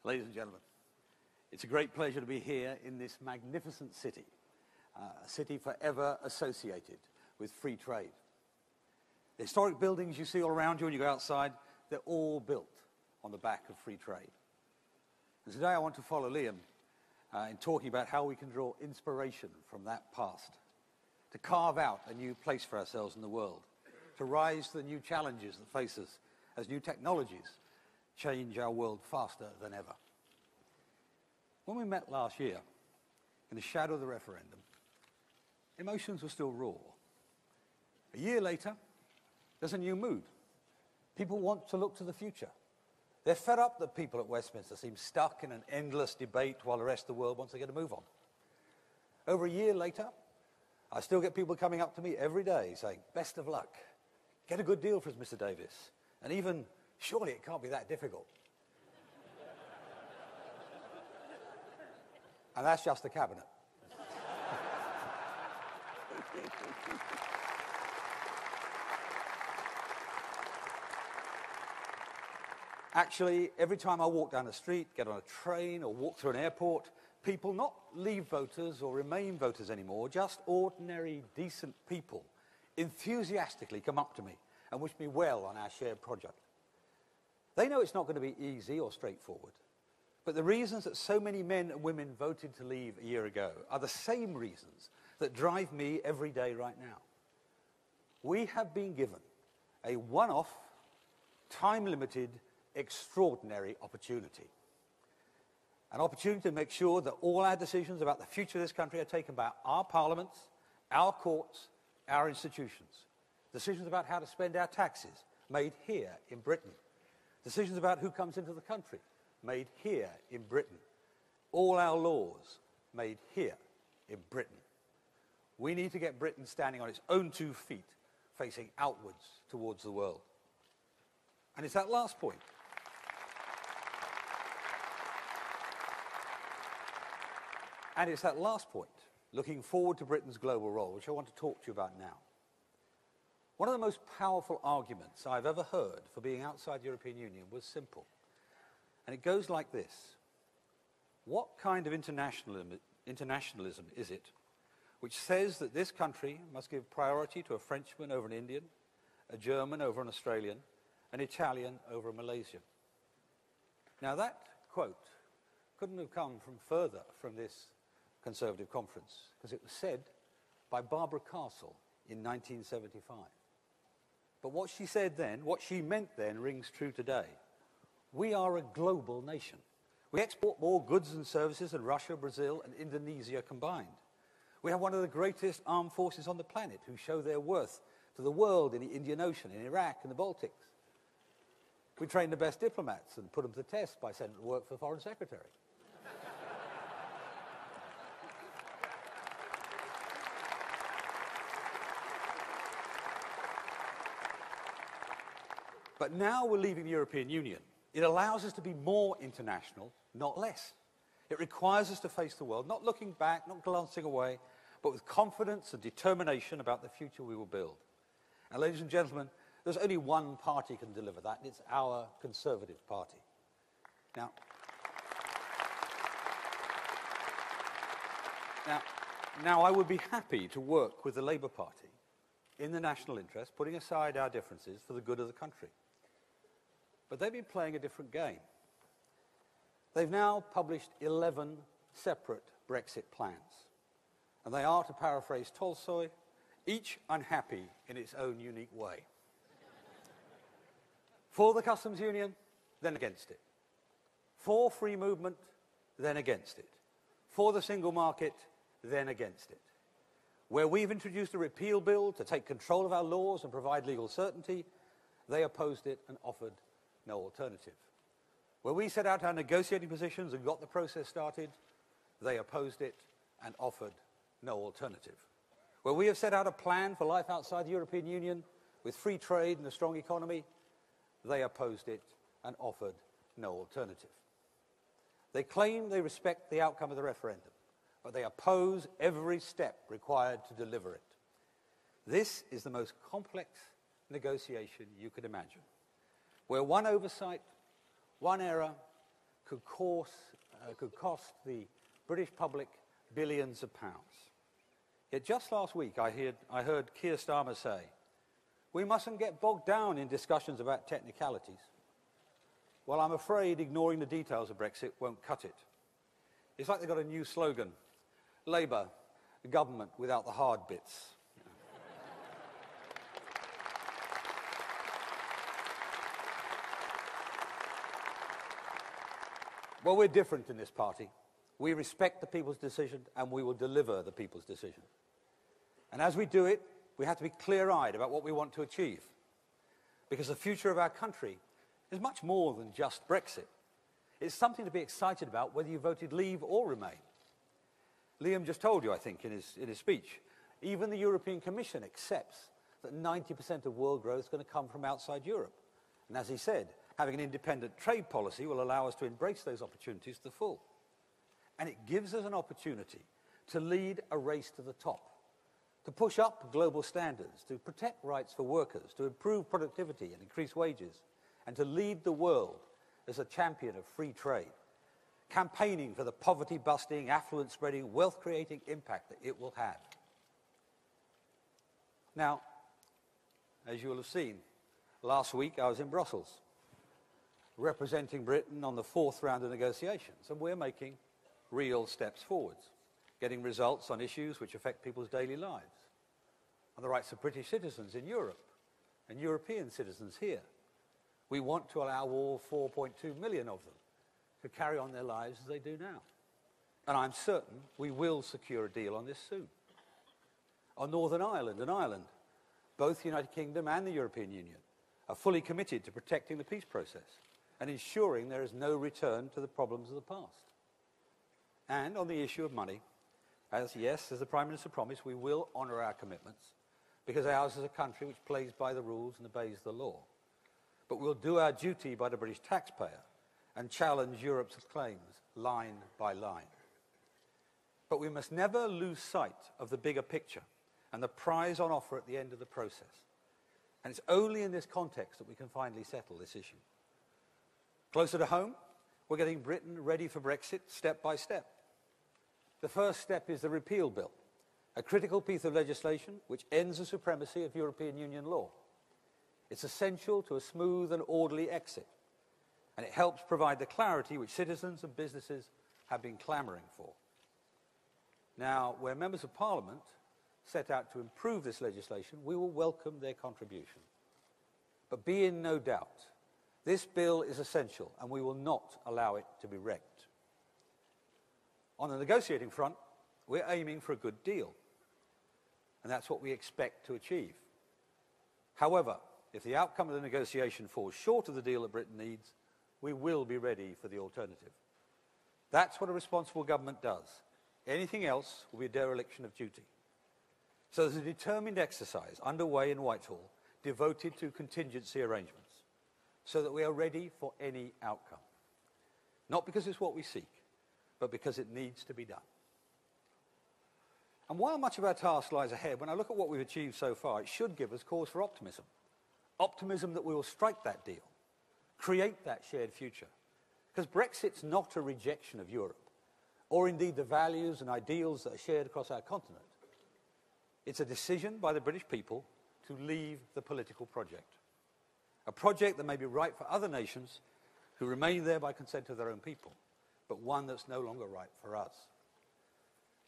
Ladies and gentlemen, it's a great pleasure to be here in this magnificent city, a city forever associated with free trade. The historic buildings you see all around you when you go outside, they're all built on the back of free trade. And today I want to follow Liam in talking about how we can draw inspiration from that past, to carve out a new place for ourselves in the world, to rise to the new challenges that face us as new technologies change our world faster than ever. When we met last year, in the shadow of the referendum, emotions were still raw. A year later, there's a new mood. People want to look to the future. They're fed up that people at Westminster seem stuck in an endless debate while the rest of the world wants to get a move on. Over a year later, I still get people coming up to me every day saying, "Best of luck. Get a good deal for us, Mr. Davis." And even, "Surely it can't be that difficult." And that's just the cabinet. Actually, every time I walk down the street, get on a train, or walk through an airport, people, not Leave voters or Remain voters anymore, just ordinary, decent people, enthusiastically come up to me and wish me well on our shared project. They know it's not going to be easy or straightforward, but the reasons that so many men and women voted to leave a year ago are the same reasons that drive me every day right now. We have been given a one-off, time-limited, extraordinary opportunity. An opportunity to make sure that all our decisions about the future of this country are taken by our parliaments, our courts, our institutions. Decisions about how to spend our taxes, made here in Britain. Decisions about who comes into the country, made here in Britain. All our laws, made here in Britain. We need to get Britain standing on its own 2 feet, facing outwards towards the world. And it's that last point. And it's that last point, looking forward to Britain's global role, which I want to talk to you about now. One of the most powerful arguments I've ever heard for being outside the European Union was simple. And it goes like this. What kind of internationalism is it which says that this country must give priority to a Frenchman over an Indian, a German over an Australian, an Italian over a Malaysian? Now that quote couldn't have come from further from this Conservative conference, because it was said by Barbara Castle in 1975. But what she said then, what she meant then, rings true today. We are a global nation. We export more goods and services than Russia, Brazil, and Indonesia combined. We have one of the greatest armed forces on the planet who show their worth to the world in the Indian Ocean, in Iraq, and the Baltics. We train the best diplomats and put them to the test by sending them to work for the Foreign Secretary. But now we're leaving the European Union. It allows us to be more international, not less. It requires us to face the world, not looking back, not glancing away, but with confidence and determination about the future we will build. And ladies and gentlemen, there's only one party can deliver that, and it's our Conservative Party. Now, I would be happy to work with the Labour Party in the national interest, putting aside our differences for the good of the country. But they've been playing a different game. They've now published 11 separate Brexit plans. And they are, to paraphrase Tolstoy, each unhappy in its own unique way. For the customs union, then against it. For free movement, then against it. For the single market, then against it. Where we've introduced a repeal bill to take control of our laws and provide legal certainty, they opposed it and offered no alternative. Where we set out our negotiating positions and got the process started, they opposed it and offered no alternative. Where we have set out a plan for life outside the European Union with free trade and a strong economy, they opposed it and offered no alternative. They claim they respect the outcome of the referendum, but they oppose every step required to deliver it. This is the most complex negotiation you could imagine, where one oversight, one error could cost the British public billions of pounds. Yet just last week I heard Keir Starmer say, we mustn't get bogged down in discussions about technicalities. Well, I'm afraid ignoring the details of Brexit won't cut it. It's like they've got a new slogan, Labour, government without the hard bits. Well, we're different in this party. We respect the people's decision, and we will deliver the people's decision. And as we do it, we have to be clear-eyed about what we want to achieve. Because the future of our country is much more than just Brexit. It's something to be excited about whether you voted leave or remain. Liam just told you, I think, in his speech, even the European Commission accepts that 90% of world growth is going to come from outside Europe. And as he said, having an independent trade policy will allow us to embrace those opportunities to the full. And it gives us an opportunity to lead a race to the top, to push up global standards, to protect rights for workers, to improve productivity and increase wages, and to lead the world as a champion of free trade, campaigning for the poverty-busting, affluence-spreading, wealth-creating impact that it will have. Now, as you will have seen, last week I was in Brussels, representing Britain on the 4th round of negotiations, and we're making real steps forwards, getting results on issues which affect people's daily lives, on the rights of British citizens in Europe and European citizens here. We want to allow all 4.2 million of them to carry on their lives as they do now. And I'm certain we will secure a deal on this soon. On Northern Ireland and Ireland, both the United Kingdom and the European Union are fully committed to protecting the peace process and ensuring there is no return to the problems of the past. And on the issue of money, as the Prime Minister promised, we will honour our commitments because ours is a country which plays by the rules and obeys the law. But we'll do our duty by the British taxpayer and challenge Europe's claims line by line. But we must never lose sight of the bigger picture and the prize on offer at the end of the process. And it's only in this context that we can finally settle this issue. Closer to home, we're getting Britain ready for Brexit step by step. The first step is the repeal bill, a critical piece of legislation which ends the supremacy of European Union law. It's essential to a smooth and orderly exit, and it helps provide the clarity which citizens and businesses have been clamouring for. Now, where members of Parliament set out to improve this legislation, we will welcome their contribution. But be in no doubt, this bill is essential, and we will not allow it to be wrecked. On the negotiating front, we're aiming for a good deal, and that's what we expect to achieve. However, if the outcome of the negotiation falls short of the deal that Britain needs, we will be ready for the alternative. That's what a responsible government does. Anything else will be a dereliction of duty. So there's a determined exercise underway in Whitehall devoted to contingency arrangements, so that we are ready for any outcome. Not because it's what we seek, but because it needs to be done. And while much of our task lies ahead, when I look at what we've achieved so far, it should give us cause for optimism. Optimism that we will strike that deal, create that shared future. Because Brexit's not a rejection of Europe, or indeed the values and ideals that are shared across our continent. It's a decision by the British people to leave the political project. A project that may be right for other nations who remain there by consent of their own people, but one that's no longer right for us.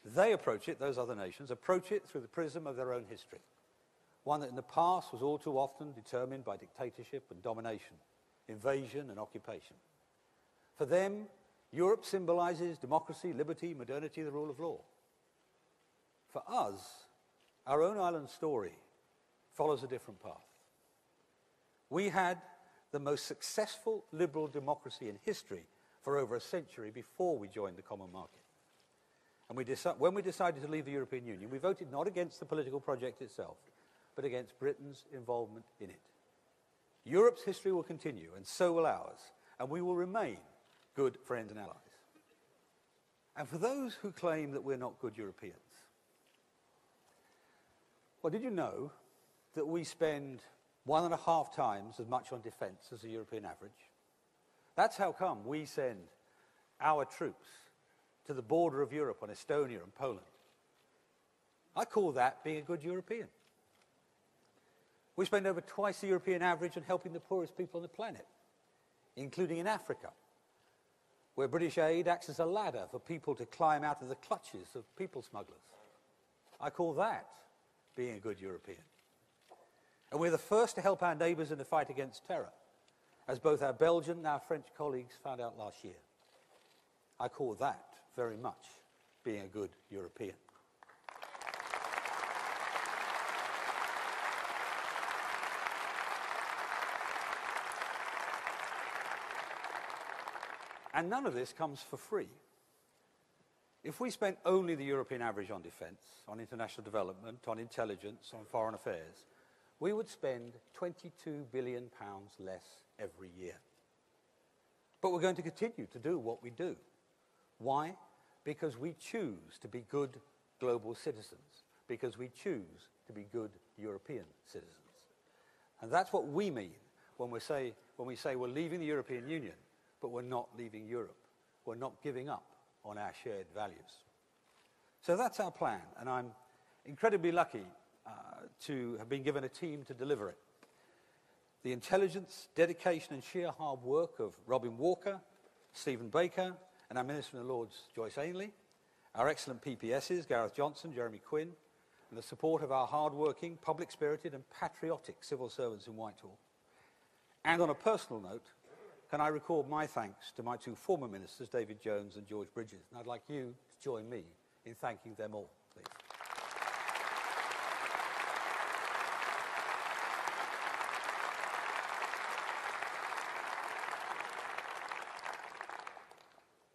They approach it, those other nations, approach it through the prism of their own history, one that in the past was all too often determined by dictatorship and domination, invasion and occupation. For them, Europe symbolises democracy, liberty, modernity, the rule of law. For us, our own island story follows a different path. We had the most successful liberal democracy in history for over a century before we joined the common market. And when we decided to leave the European Union, we voted not against the political project itself, but against Britain's involvement in it. Europe's history will continue, and so will ours, and we will remain good friends and allies. And for those who claim that we're not good Europeans, well, did you know that we spend 1.5 times as much on defence as the European average? That's how come we send our troops to the border of Europe on Estonia and Poland. I call that being a good European. We spend over twice the European average on helping the poorest people on the planet, including in Africa, where British aid acts as a ladder for people to climb out of the clutches of people smugglers. I call that being a good European. And we're the first to help our neighbours in the fight against terror, as both our Belgian and our French colleagues found out last year. I call that very much being a good European. And none of this comes for free. If we spent only the European average on defence, on international development, on intelligence, on foreign affairs, we would spend £22 billion less every year. But we're going to continue to do what we do. Why? Because we choose to be good global citizens, because we choose to be good European citizens. And that's what we mean when we say we're leaving the European Union, but we're not leaving Europe. We're not giving up on our shared values. So that's our plan, and I'm incredibly lucky to have been given a team to deliver it. The intelligence, dedication and sheer hard work of Robin Walker, Stephen Baker, and our Minister in the Lords, Joyce Ainley, our excellent PPSs, Gareth Johnson, Jeremy Quinn, and the support of our hard-working, public-spirited and patriotic civil servants in Whitehall. And on a personal note, can I record my thanks to my two former ministers, David Jones and George Bridges. And I'd like you to join me in thanking them all, please.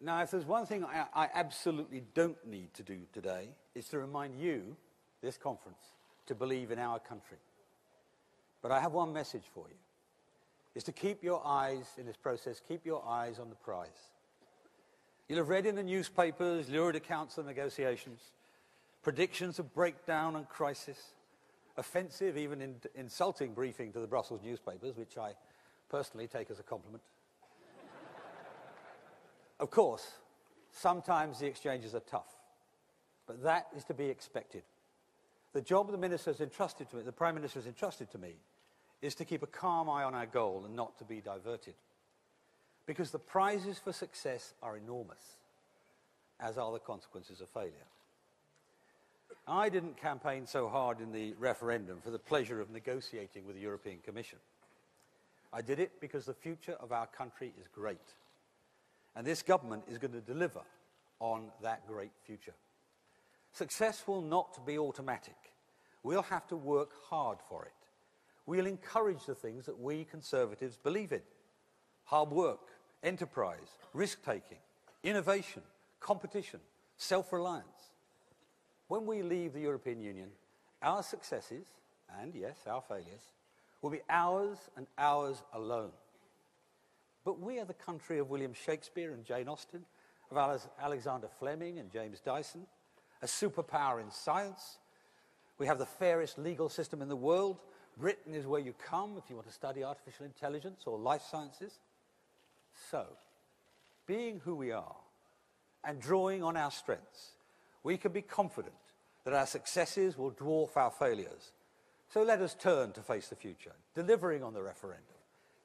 Now, if there's one thing I absolutely don't need to do today, it's to remind you, this conference, to believe in our country. But I have one message for you. Is to keep your eyes, in this process, keep your eyes on the prize. You'll have read in the newspapers lurid accounts of negotiations, predictions of breakdown and crisis, offensive, even insulting briefing to the Brussels newspapers, which I personally take as a compliment. Of course, sometimes the exchanges are tough, but that is to be expected. The job the Minister has entrusted to me, the Prime Minister has entrusted to me, is to keep a calm eye on our goal and not to be diverted. Because the prizes for success are enormous, as are the consequences of failure. I didn't campaign so hard in the referendum for the pleasure of negotiating with the European Commission. I did it because the future of our country is great. And this government is going to deliver on that great future. Success will not be automatic. We'll have to work hard for it. We'll encourage the things that we Conservatives believe in. Hard work, enterprise, risk-taking, innovation, competition, self-reliance. When we leave the European Union, our successes, and yes, our failures, will be ours and ours alone. But we are the country of William Shakespeare and Jane Austen, of Alexander Fleming and James Dyson, a superpower in science. We have the fairest legal system in the world. Britain is where you come if you want to study artificial intelligence or life sciences. So, being who we are and drawing on our strengths, we can be confident that our successes will dwarf our failures. So let us turn to face the future, delivering on the referendum,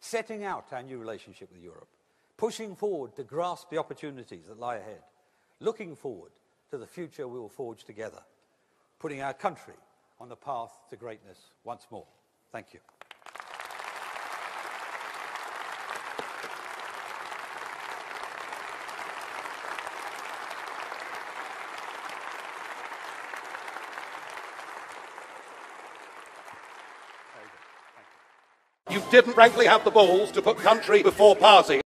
setting out our new relationship with Europe, pushing forward to grasp the opportunities that lie ahead, looking forward to the future we will forge together, putting our country on the path to greatness once more. Thank you. You didn't frankly have the balls to put country before party.